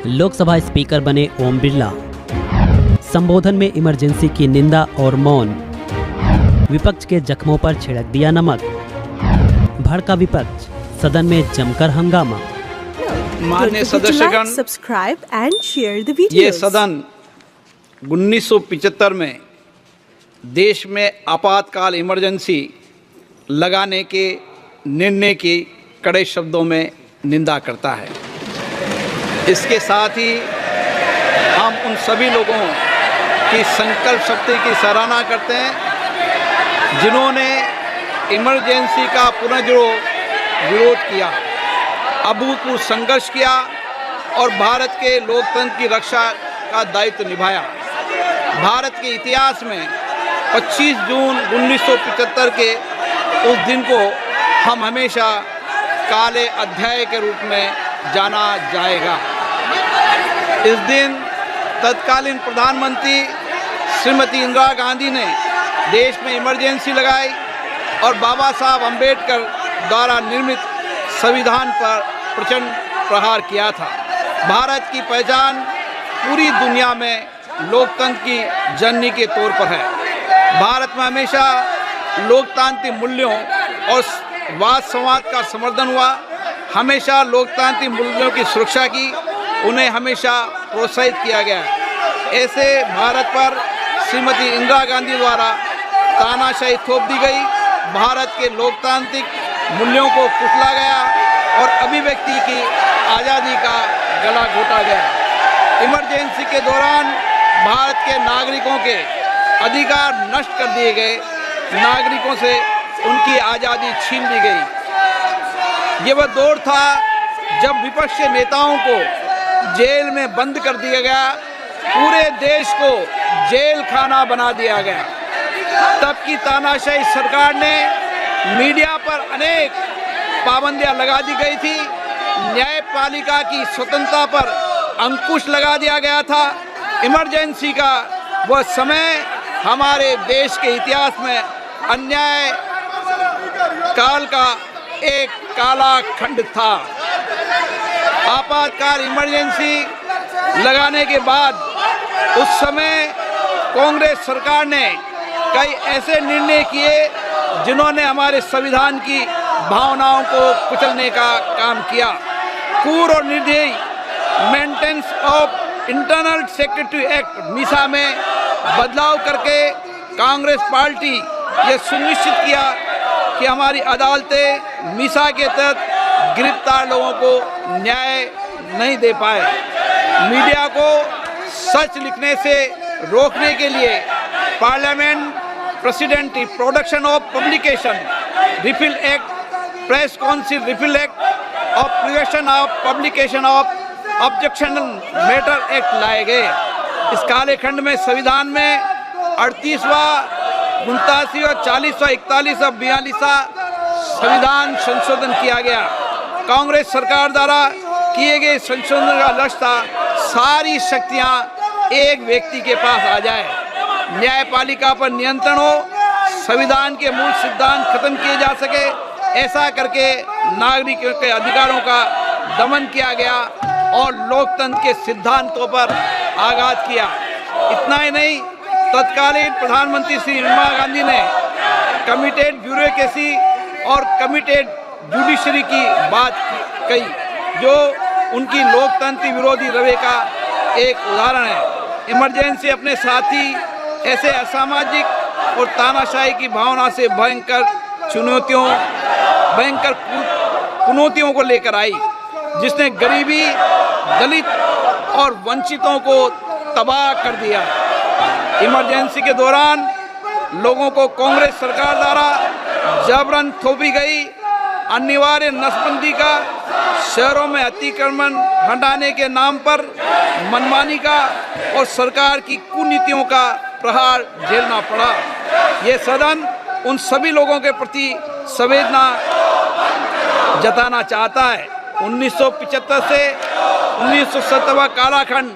Lok Sabha speaker बने ओम बिरला। संबोधन में इमरजेंसी की निंदा और मौन। विपक्ष के जख्मों पर छिड़क दिया नमक। भड़का विपक्ष, सदन में जमकर हंगामा। माननीय सदस्यगण, subscribe and share the videos. ये सदन 1975 में देश में आपातकाल इमरजेंसी लगाने के निर्णय की कड़े शब्दों में निंदा करता है। इसके साथ ही हम उन सभी लोगों की संकल्प शक्ति की सराहना करते हैं जिन्होंने इमरजेंसी का पुनर्जुड़ो विरोध किया, अभूतपूर्व संघर्ष किया और भारत के लोकतंत्र की रक्षा का दायित्व निभाया। भारत के इतिहास में 25 जून 1975 के उस दिन को हम हमेशा काले अध्याय के रूप में जाना जाएगा। इस दिन तत्कालीन प्रधानमंत्री श्रीमती इंदिरा गांधी ने देश में इमरजेंसी लगाई और बाबा साहब अम्बेडकर द्वारा निर्मित संविधान पर प्रचंड प्रहार किया था। भारत की पहचान पूरी दुनिया में लोकतंत्र की जननी के तौर पर है। भारत में हमेशा लोकतांत्रिक मूल्यों और वाद संवाद का समर्थन हुआ, हमेशा लोकतांत्रिक मूल्यों की सुरक्षा की, उन्हें हमेशा प्रोत्साहित किया गया। ऐसे भारत पर श्रीमती इंदिरा गांधी द्वारा तानाशाही थोप दी गई, भारत के लोकतांत्रिक मूल्यों को कुचला गया और अभिव्यक्ति की आज़ादी का गला घोटा गया। इमरजेंसी के दौरान भारत के नागरिकों के अधिकार नष्ट कर दिए गए, नागरिकों से उनकी आज़ादी छीन ली गई। ये वह दौर था जब विपक्ष के नेताओं को जेल में बंद कर दिया गया, पूरे देश को जेल खाना बना दिया गया। तब की तानाशाही सरकार ने मीडिया पर अनेक पाबंदियां लगा दी गई थी, न्यायपालिका की स्वतंत्रता पर अंकुश लगा दिया गया था। इमरजेंसी का वह समय हमारे देश के इतिहास में अन्याय काल का एक काला खंड था। आपातकाल इमरजेंसी लगाने के बाद उस समय कांग्रेस सरकार ने कई ऐसे निर्णय किए जिन्होंने हमारे संविधान की भावनाओं को कुचलने का काम किया। क्रूर और निर्दयी maintenance of internal secretary act Misa में बदलाव करके कांग्रेस पार्टी ये सुनिश्चित किया कि हमारी अदालतें मीसा के तहत गिरफ्तार लोगों को न्याय नहीं दे पाए। मीडिया को सच लिखने से रोकने के लिए parliament president production of publication refill act, press council refill act और prevention of publication of objectionable matter act लाए गए। इस काले खंड में संविधान में 38वां, 89वां, 40वां, 41वां, 42वां संविधान संशोधन किया गया। कांग्रेस सरकार द्वारा किए गए संशोधन का लक्ष्य था सारी शक्तियां एक व्यक्ति के पास आ जाए, न्यायपालिका पर नियंत्रण हो, संविधान के मूल सिद्धांत खत्म किए जा सके। ऐसा करके नागरिकों के अधिकारों का दमन किया गया और लोकतंत्र के सिद्धांतों पर आघात किया। इतना ही नहीं, तत्कालीन प्रधानमंत्री श्री इंदिरा गांधी ने कमिटेड ब्यूरोक्रेसी और कमिटेड जुडिशरी की बात कही, जो उनकी लोकतंत्र विरोधी रवैये का एक उदाहरण है। इमरजेंसी अपने साथ ही ऐसे असामाजिक और तानाशाही की भावना से भयंकर चुनौतियों को लेकर आई, जिसने गरीबी, दलित और वंचितों को तबाह कर दिया। इमरजेंसी के दौरान लोगों को कांग्रेस सरकार द्वारा जबरन थोपी गई अनिवार्य नसबंदी का, शहरों में अतिक्रमण हटाने के नाम पर मनमानी का और सरकार की कुनीतियों का प्रहार झेलना पड़ा। ये सदन उन सभी लोगों के प्रति संवेदना जताना चाहता है। 1975 से 1970 कालाखंड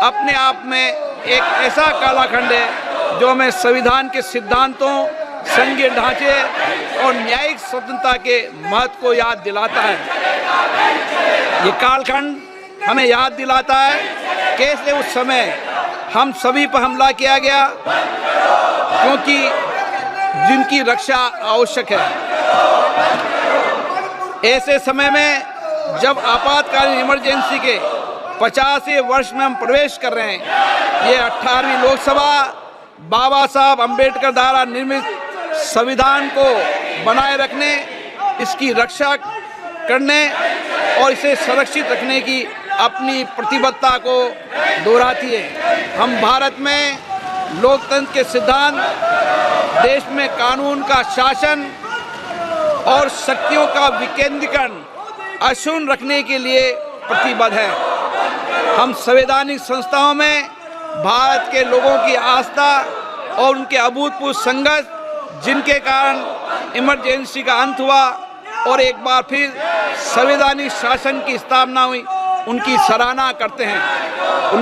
अपने आप में एक ऐसा कालाखंड है जो हमें संविधान के सिद्धांतों, संघीय ढांचे और न्यायिक स्वतंत्रता के महत्व को याद दिलाता है। ये कालखंड हमें याद दिलाता है कैसे उस समय हम सभी पर हमला किया गया, क्योंकि जिनकी रक्षा आवश्यक है। ऐसे समय में जब आपातकालीन इमरजेंसी के 50वें वर्ष में हम प्रवेश कर रहे हैं, ये 18वीं लोकसभा बाबा साहब अम्बेडकर द्वारा निर्मित संविधान को बनाए रखने, इसकी रक्षा करने और इसे संरक्षित रखने की अपनी प्रतिबद्धता को दोहराती है। हम भारत में लोकतंत्र के सिद्धांत, देश में कानून का शासन और शक्तियों का विकेंद्रीकरण अक्षुण्ण रखने के लिए प्रतिबद्ध हैं। हम संवैधानिक संस्थाओं में भारत के लोगों की आस्था और उनके अभूतपूर्व संघर्ष, जिनके कारण इमरजेंसी का अंत हुआ और एक बार फिर संवैधानिक शासन की स्थापना हुई, उनकी सराहना करते हैं।